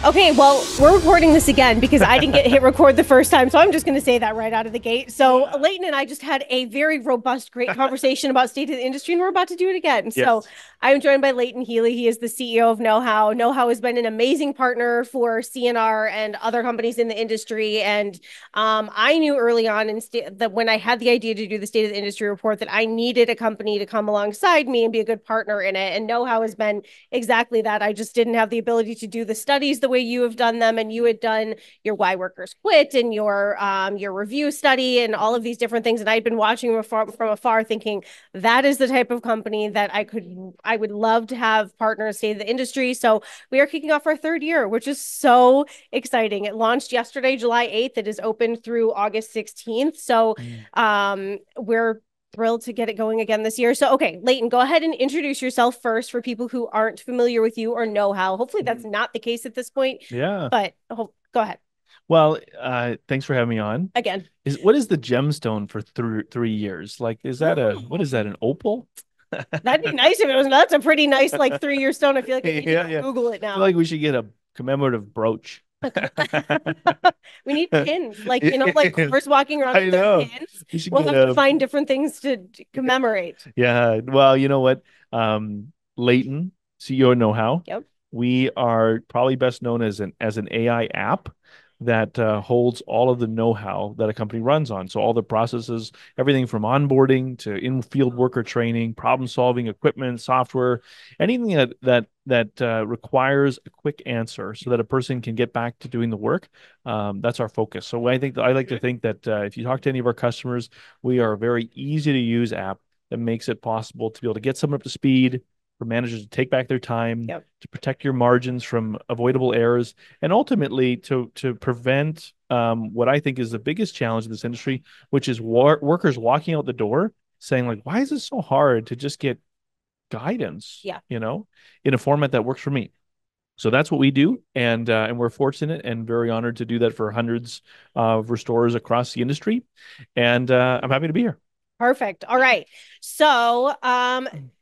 Okay, well, we're recording this again because I didn't get hit record the first time, so I'm just going to say that right out of the gate. So Leighton and I just had a very robust, great conversation about state of the industry, and we're about to do it again. Yes. So I'm joined by Leighton Healey. He is the CEO of Knowhow. Knowhow has been an amazing partner for CNR and other companies in the industry. And I knew early on that when I had the idea to do the state of the industry report, that I needed a company to come alongside me and be a good partner in it. And Knowhow has been exactly that. I just didn't have the ability to do the studies the way you have done them, and you had done your Why Workers Quit and your review study and all of these different things. And I'd been watching from afar, thinking that is the type of company that I would love to have partners stay in the industry. So we are kicking off our third year, which is so exciting. It launched yesterday, July 8th. It is open through August 16th. So we're thrilled to get it going again this year. So, okay, Leighton, go ahead and introduce yourself first for people who aren't familiar with you or know how. Hopefully that's not the case at this point, Yeah. but go ahead. Well, thanks for having me on. Again. What is the gemstone for 3 years? Like, is that what is that, an opal? That'd be nice if it was. That's a pretty nice, like, 3-year stone. I feel like we Yeah, can Google it I now. feel like we should get a commemorative brooch. We need pins, like, like cars walking around I with their know. pins. We should We'll get have to find different things to commemorate. Yeah. Well, you know what? Leighton, CEO of Knowhow. Yep. We are probably best known as an AI app that holds all of the know-how that a company runs on. So all the processes, everything from onboarding to in-field worker training, problem-solving equipment, software, anything that requires a quick answer so that a person can get back to doing the work. That's our focus. So I like to think that if you talk to any of our customers, we are a very easy to use app that makes it possible to be able to get someone up to speed, for managers to take back their time, Yep. to protect your margins from avoidable errors, and ultimately to prevent what I think is the biggest challenge in this industry, which is workers walking out the door saying, like, why is it so hard to just get guidance, Yeah. In a format that works for me? So that's what we do, and we're fortunate and very honored to do that for hundreds of restorers across the industry, and I'm happy to be here. Perfect. All right. So,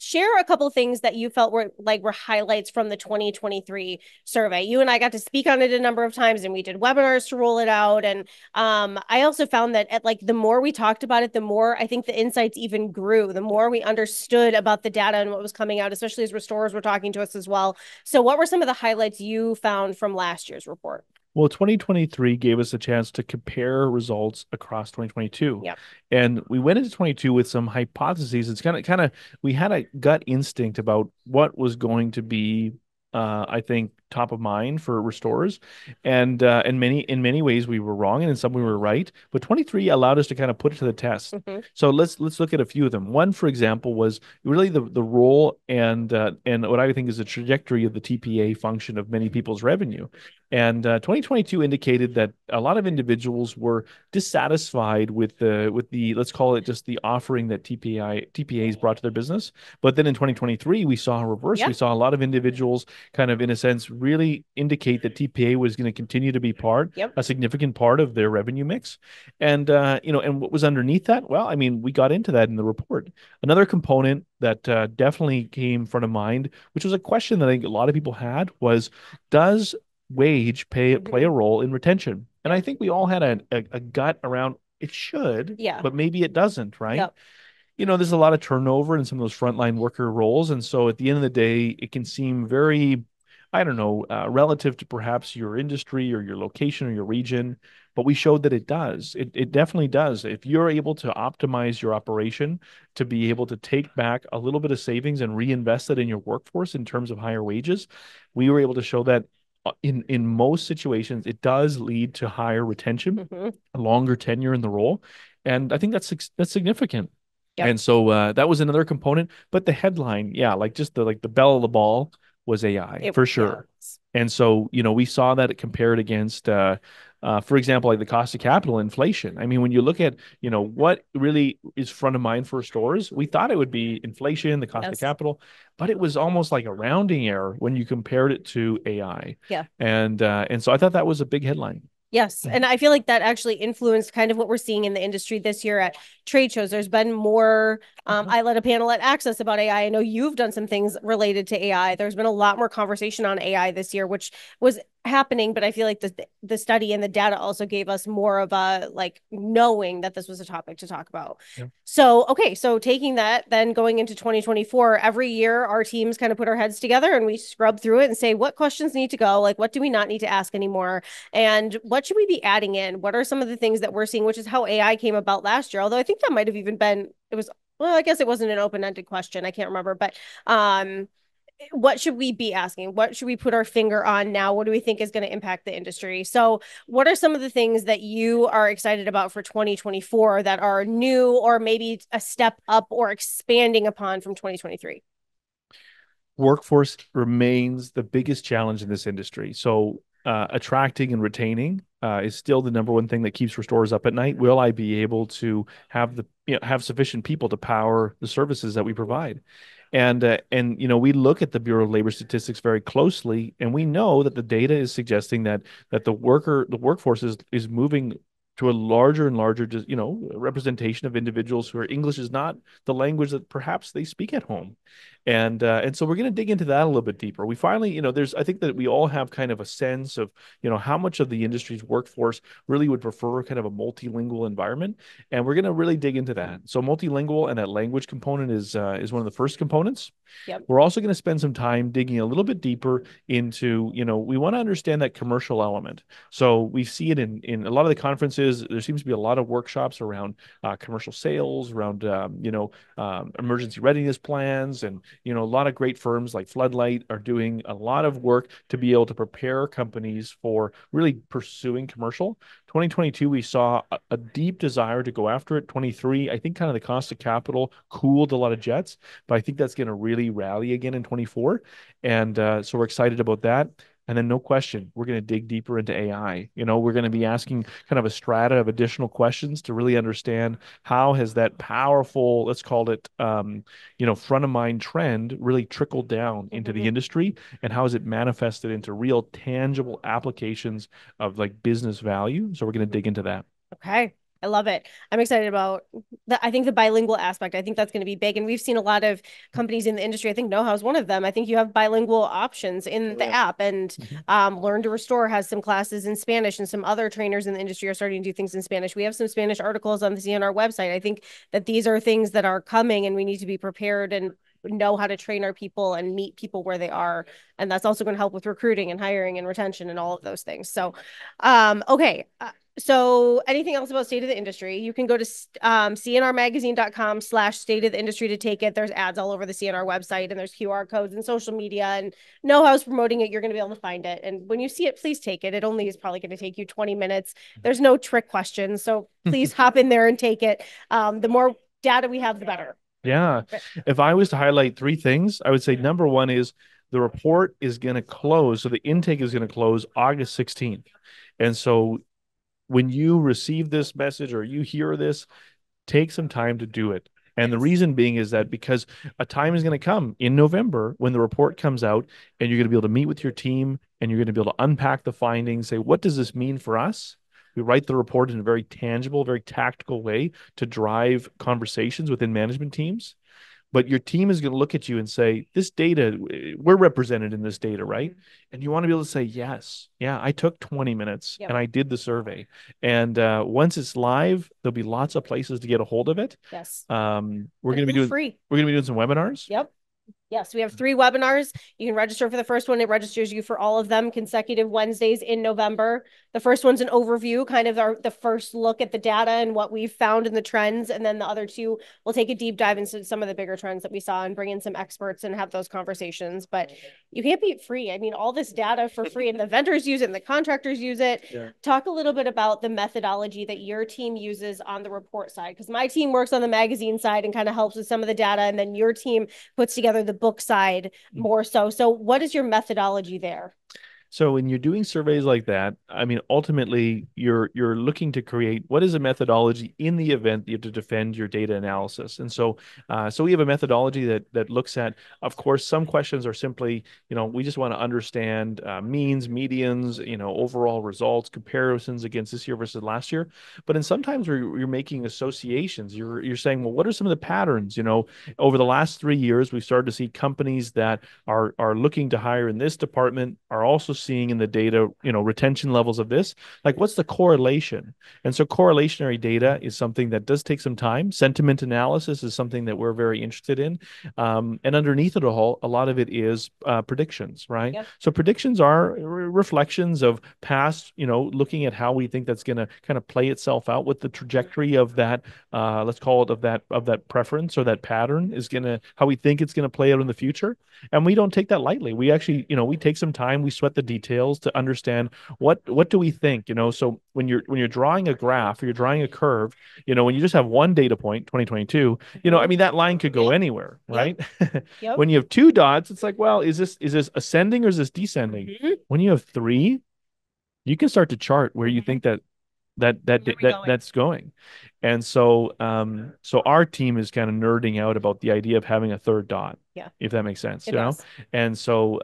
share a couple things that you felt were highlights from the 2023 survey. You and I got to speak on it a number of times, and we did webinars to roll it out. And I also found that the more we talked about it, the more I think the insights even grew, the more we understood about the data and what was coming out, especially as restorers were talking to us as well. So what were some of the highlights you found from last year's report? Well, 2023 gave us a chance to compare results across 2022. Yep. And we went into 22 with some hypotheses. It's kind of we had a gut instinct about what was going to be I think top of mind for restorers, and in many ways we were wrong, and in some we were right. But 23 allowed us to kind of put it to the test. Mm-hmm. So let's look at a few of them. One, for example, was really the role and what I think is the trajectory of the TPA function of many people's revenue. And 2022 indicated that a lot of individuals were dissatisfied with the let's call it just the offering that TPAs brought to their business. But then in 2023 we saw a reverse. Yeah. We saw a lot of individuals kind of, in a sense, really indicate that TPA was going to continue to be a significant part of their revenue mix. And and what was underneath that? Well, I mean, we got into that in the report. Another component that definitely came front of mind, which was a question that I think a lot of people had, was, does wage play a role in retention? And I think we all had a gut around it should, but maybe it doesn't, right? Yep. There's a lot of turnover in some of those frontline worker roles. And so at the end of the day, it can seem very, I don't know, relative to perhaps your industry or your location or your region. But we showed that it does. It definitely does. If you're able to optimize your operation to be able to take back a little bit of savings and reinvest it in your workforce in terms of higher wages, we were able to show that in most situations, it does lead to higher retention, a longer tenure in the role. And I think that's significant. Yep. And so that was another component. But the headline, just the belle of the ball was AI for sure. And so, we saw that it compared against, for example, like the cost of capital inflation. I mean, when you look at, what really is front of mind for stores, we thought it would be inflation, the cost of capital, but it was almost like a rounding error when you compared it to AI. Yeah. And so I thought that was a big headline. Yes. And I feel like that actually influenced kind of what we're seeing in the industry this year at trade shows. There's been more, I led a panel at Access about AI. I know you've done some things related to AI. There's been a lot more conversation on AI this year, which was happening, but I feel like the study and the data also gave us more of a like knowing that this was a topic to talk about. Yeah. So, okay, so taking that, then going into 2024, every year our teams kind of put our heads together and we scrub through it and say what questions need to go, like what do we not need to ask anymore, and what should we be adding in? What are some of the things that we're seeing, which is how AI came about last year, although I think that might have even been it was well, I guess it wasn't an open-ended question. I can't remember, but what should we be asking? What should we put our finger on now? What do we think is going to impact the industry? So, what are some of the things that you are excited about for 2024 that are new or maybe a step up or expanding upon from 2023? Workforce remains the biggest challenge in this industry. So, attracting and retaining is still the number one thing that keeps restores up at night. Will I be able to have have sufficient people to power the services that we provide? And we look at the Bureau of Labor Statistics very closely, and we know that the data is suggesting that the workforce is moving to a larger and larger, representation of individuals who are English is not the language that perhaps they speak at home. And so we're going to dig into that a little bit deeper. We finally, I think that we all have kind of a sense of, how much of the industry's workforce really would prefer kind of a multilingual environment, and we're going to really dig into that. So multilingual and that language component is one of the first components. Yep. We're also going to spend some time digging a little bit deeper into, we want to understand that commercial element. So we see it in a lot of the conferences. There seems to be a lot of workshops around commercial sales, around emergency readiness plans, and a lot of great firms like Floodlight are doing a lot of work to be able to prepare companies for really pursuing commercial. 2022, we saw a deep desire to go after it. 23, I think kind of the cost of capital cooled a lot of jets, but I think that's going to really rally again in 24. And so we're excited about that. And then no question, we're going to dig deeper into AI. We're going to be asking kind of a strata of additional questions to really understand how has that powerful, let's call it, front of mind trend really trickled down into the industry, and how is it manifested into real tangible applications of like business value. So we're going to dig into that. Okay. I love it. I'm excited about I think the bilingual aspect. I think that's going to be big. And we've seen a lot of companies in the industry. I think Knowhow is one of them. I think you have bilingual options in the app. And Learn to Restore has some classes in Spanish, and some other trainers in the industry are starting to do things in Spanish. We have some Spanish articles on the CNR website. I think that these are things that are coming, and we need to be prepared and know how to train our people and meet people where they are. And that's also going to help with recruiting and hiring and retention and all of those things. So, okay. So anything else about state of the industry, you can go to cnrmagazine.com/state of the industry to take it. There's ads all over the CNR website, and there's QR codes and social media, and Knowhow's promoting it. You're going to be able to find it. And when you see it, please take it. It only is probably going to take you 20 minutes. There's no trick questions. So please hop in there and take it. The more data we have, the better. Yeah. If I was to highlight three things, I would say number one is the report is going to close. So the intake is going to close August 16th. And so when you receive this message or you hear this, take some time to do it. And the reason being is that because a time is going to come in November when the report comes out, and you're going to be able to meet with your team, and you're going to be able to unpack the findings, say, what does this mean for us? We write the report in a very tangible, very tactical way to drive conversations within management teams. But your team is going to look at you and say, this data, we're represented in this data, right? And you want to be able to say, yes, yeah, I took 20 minutes and I did the survey. And once it's live, there'll be lots of places to get a hold of it. Yes. We're going to be doing free. We're going to be doing some webinars. Yep. Yes, we have 3 webinars. You can register for the first one. It registers you for all of them, consecutive Wednesdays in November. The first one's an overview, kind of the first look at the data and what we've found in the trends. And then the other 2 will take a deep dive into some of the bigger trends that we saw and bring in some experts and have those conversations. But you can't beat free. I mean, all this data for free, and the vendors use it and the contractors use it. Yeah. Talk a little bit about the methodology that your team uses on the report side, because my team works on the magazine side and kind of helps with some of the data. And then your team puts together the book side more so. So what is your methodology there? So when you're doing surveys like that, I mean, ultimately you're looking to create what is a methodology in the event you have to defend your data analysis. And so we have a methodology that looks at, of course, some questions are simply, we just want to understand means, medians, overall results, comparisons against this year versus last year. But then sometimes you're making associations. You're saying, well, what are some of the patterns? Over the last 3 years, we've started to see companies that are looking to hire in this department are also seeing in the data, retention levels of this, like what's the correlation? And so correlationary data is something that does take some time. Sentiment analysis is something that we're very interested in. And underneath it all, a lot of it is predictions, right? Yep. So predictions are reflections of past, looking at how we think that's going to kind of play itself out, with the trajectory of that, let's call it of that preference or that pattern is going to, how we think it's going to play out in the future. And we don't take that lightly. We actually, we take some time, we sweat the details to understand what do we think, so when you're drawing a graph or you're drawing a curve, when you just have one data point, 2022, I mean, that line could go anywhere, right? Yep. When you have two dots, it's like, well, is this ascending or is this descending? Mhm. When you have three, you can start to chart where you think that's going. And so our team is kind of nerding out about the idea of having a third dot, Yeah, if that makes sense, it does. And so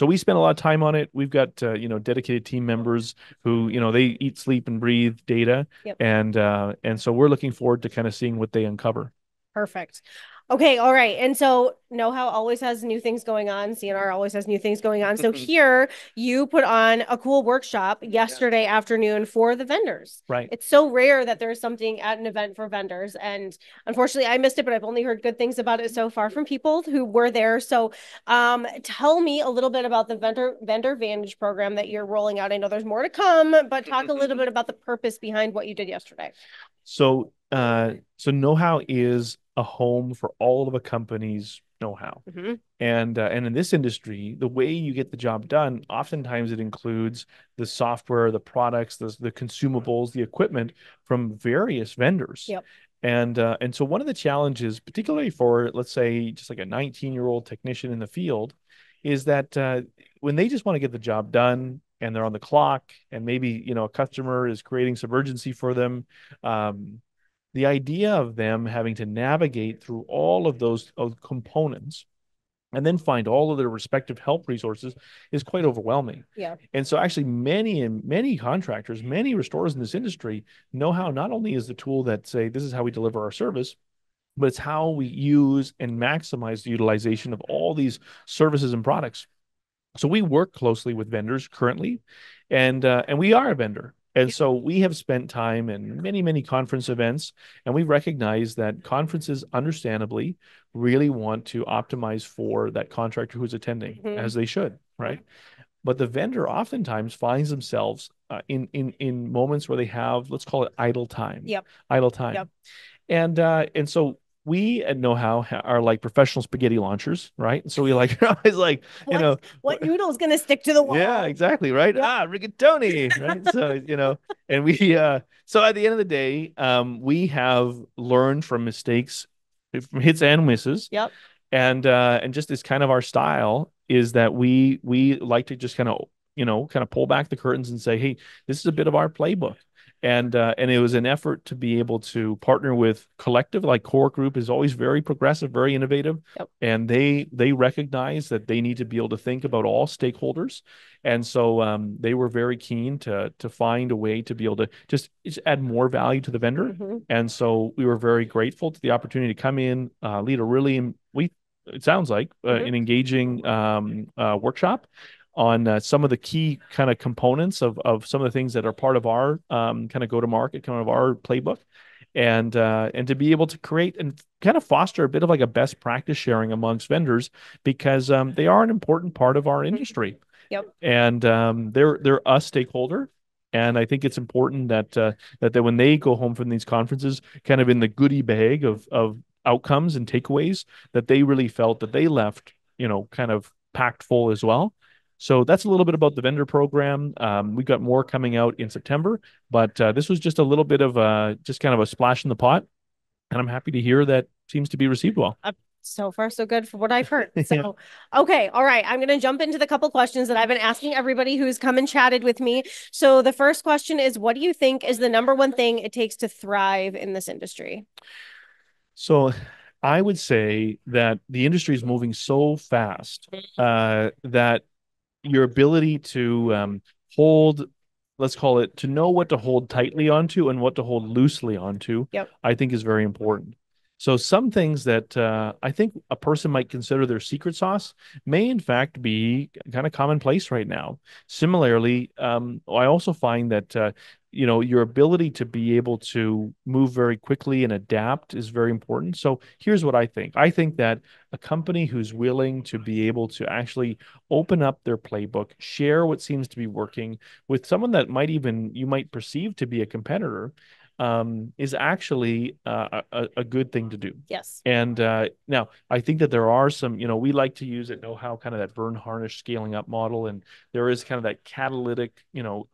we spend a lot of time on it. We've got dedicated team members who they eat, sleep, and breathe data, Yep. and so we're looking forward to kind of seeing what they uncover. Perfect. Okay, all right. And so Know-how always has new things going on. CNR always has new things going on. So here you put on a cool workshop yesterday afternoon for the vendors. Right. It's so rare that there's something at an event for vendors. And unfortunately, I missed it, but I've only heard good things about it so far from people who were there. So tell me a little bit about the vendor Vantage program that you're rolling out. I know there's more to come, but talk a little bit about the purpose behind what you did yesterday. So Knowhow is a home for all of a company's know-how. Mm-hmm. And in this industry, the way you get the job done, oftentimes it includes the software, the products, the consumables, the equipment from various vendors. Yep. And so one of the challenges, particularly for, let's say, just like a 19-year-old technician in the field, is that when they just want to get the job done and they're on the clock, and maybe a customer is creating some urgency for them, the idea of them having to navigate through all of those components and then find all of their respective help resources is quite overwhelming. Yeah. And so actually many contractors, many restorers in this industry know how not only is the tool that say this is how we deliver our service, but it's how we use and maximize the utilization of all these services and products. So we work closely with vendors currently, and we are a vendor. And so we have spent time in many conference events, and we recognize that conferences, understandably, really want to optimize for that contractor who's attending, as they should, right? But the vendor oftentimes finds themselves in moments where they have, let's call it idle time. Yep. Idle time. Yep. And so we at Knowhow are like professional spaghetti launchers, right? So we like always like, what noodle's gonna stick to the wall? Yeah, exactly, right? Yep. Rigatoni, right? So, and so at the end of the day, we have learned from mistakes, from hits and misses. Yep. And just is kind of our style, is that we like to just kind of pull back the curtains and say, hey, this is a bit of our playbook. And it was an effort to be able to partner with collective, like Core Group is always very progressive, very innovative. Yep. And they recognize that they need to be able to think about all stakeholders. And so they were very keen to find a way to be able to just add more value to the vendor. And so we were very grateful to the opportunity to come in, lead a really, it sounds like an engaging workshop on some of the key kind of components of some of the things that are part of our kind of go-to-market, kind of our playbook, and to be able to create and kind of foster a bit of like a best practice sharing amongst vendors, because they are an important part of our industry. Yep. And they're a stakeholder. And I think it's important that when they go home from these conferences, kind of in the goodie bag of outcomes and takeaways, that they really felt that they left, kind of packed full as well. So that's a little bit about the vendor program. We've got more coming out in September, but this was just a little bit of just kind of a splash in the pot. And I'm happy to hear that seems to be received well. So far, so good for what I've heard. So, okay. All right. I'm going to jump into the couple questions that I've been asking everybody who's come and chatted with me. So the first question is, what do you think is the number one thing it takes to thrive in this industry? So I would say that the industry is moving so fast that your ability to hold, let's call it, to know what to hold tightly onto and what to hold loosely onto, Yep. I think is very important. So some things that I think a person might consider their secret sauce may in fact be kind of commonplace right now. Similarly, I also find that your ability to be able to move very quickly and adapt is very important. So here's what I think. I think that a company who's willing to be able to actually open up their playbook, share what seems to be working with someone that you might perceive to be a competitor, is actually a good thing to do. Yes. And now I think that there are some, we like to use at Knowhow kind of that burn harness scaling up model, and there is kind of that catalytic,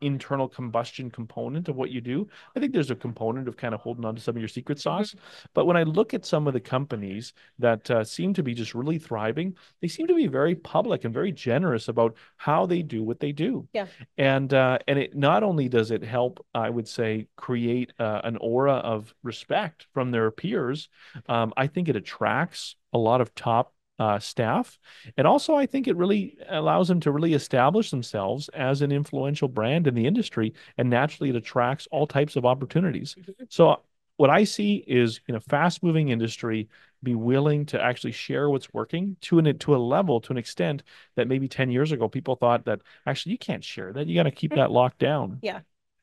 internal combustion component of what you do. I think there's a component of kind of holding on to some of your secret sauce. But when I look at some of the companies that seem to be just really thriving, they seem to be very public and very generous about how they do what they do. Yeah. And it not only does it help, I would say, create an aura of respect from their peers. I think it attracts a lot of top staff, and also I think it really allows them to really establish themselves as an influential brand in the industry, and naturally it attracts all types of opportunities. So what I see is in a fast-moving industry, be willing to actually share what's working to a level, to an extent that maybe 10 years ago people thought that actually you can't share that. You got to keep that locked down. Yeah.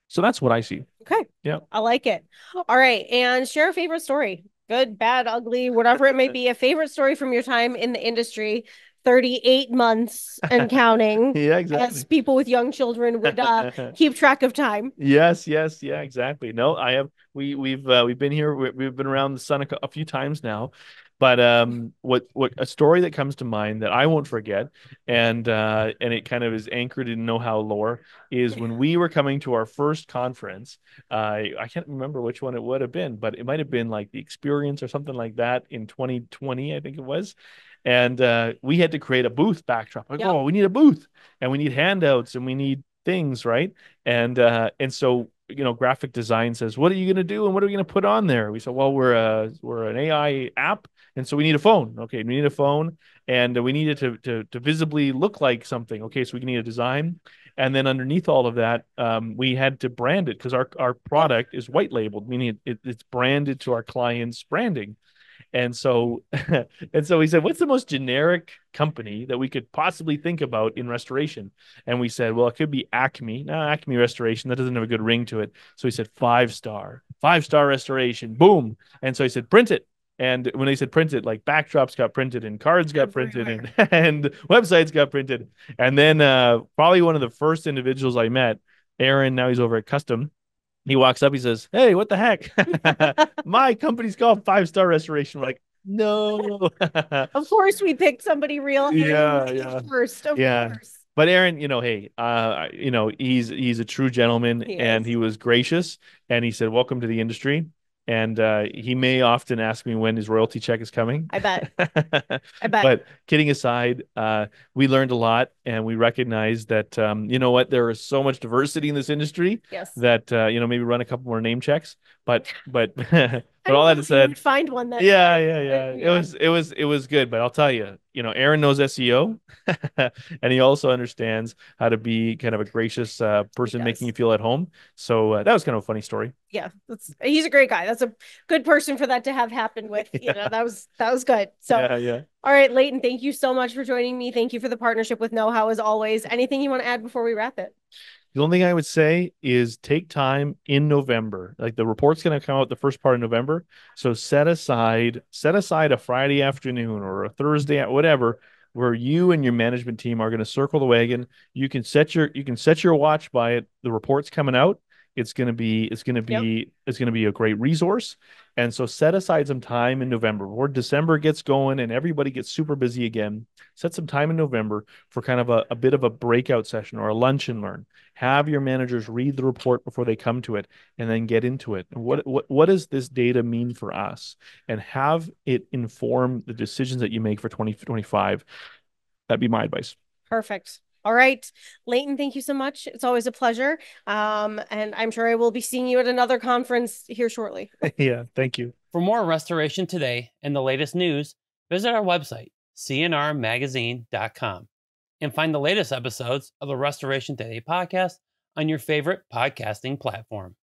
So that's what I see. Okay. Yeah. I like it. All right. And share a favorite story. Good, bad, ugly, whatever it may be. A favorite story from your time in the industry. 38 months and counting. Yeah, As exactly. people with young children would keep track of time. Yes, yes, yeah, exactly. No, I have we've been here, we've been around the sun a few times now. But what a story that comes to mind that I won't forget, and it kind of is anchored in know-how lore, is when we were coming to our first conference. I can't remember which one it would have been, but it might have been like the Experience or something like that in 2020, I think it was. And we had to create a booth backdrop. Like, Yep. oh, we need a booth, and we need handouts, and we need things, right? And so graphic design says, what are you going to do and what are we going to put on there? We said, well, we're an AI app, and so we need a phone. Okay, we need a phone, and we need it to visibly look like something. Okay, so we need a design, and then underneath all of that, we had to brand it because our product is white labeled, meaning it's branded to our clients' branding. And so, and so we said, what's the most generic company that we could possibly think about in restoration? And we said, well, it could be Acme. No, Acme Restoration, that doesn't have a good ring to it. So we said, five star restoration. Boom. And so he said, print it. And when they said print it, like backdrops got printed and cards got printed and websites got printed. And then probably one of the first individuals I met, Aaron, now he's over at Custom. He walks up, he says, hey, what the heck? My company's called Five Star Restoration. We're like, no. Of course, we picked somebody real. Yeah. First, of course. But Aaron, hey, he's a true gentleman, and he was gracious, and he said, welcome to the industry. And he may often ask me when his royalty check is coming. I bet. I bet. But kidding aside, we learned a lot, and we recognized that, what, there is so much diversity in this industry. Yes. That, maybe run a couple more name checks. But all that said, find one that. Yeah. It was good. But I'll tell you, Aaron knows SEO, and he also understands how to be kind of a gracious person, making you feel at home. So that was kind of a funny story. Yeah, he's a great guy. That's a good person for that to have happened with. That was good. So yeah. All right, Leighton, thank you so much for joining me. Thank you for the partnership with Knowhow as always. Anything you want to add before we wrap it? The only thing I would say is take time in November. Like, the report's going to come out the first part of November. So set aside a Friday afternoon or a Thursday, whatever, where you and your management team are going to circle the wagon. You can set your watch by it. The report's coming out. It's going to be a great resource. And so set aside some time in November before December gets going and everybody gets super busy again. Set some time in November for kind of a bit of a breakout session or a lunch and learn. Have your managers read the report before they come to it, and then get into it. What does this data mean for us? And have it inform the decisions that you make for 2025. That'd be my advice. Perfect. All right, Leighton, thank you so much. It's always a pleasure. And I'm sure I will be seeing you at another conference here shortly. Yeah, thank you. For more Restoration Today and the latest news, visit our website, cnrmagazine.com, and find the latest episodes of the Restoration Today podcast on your favorite podcasting platform.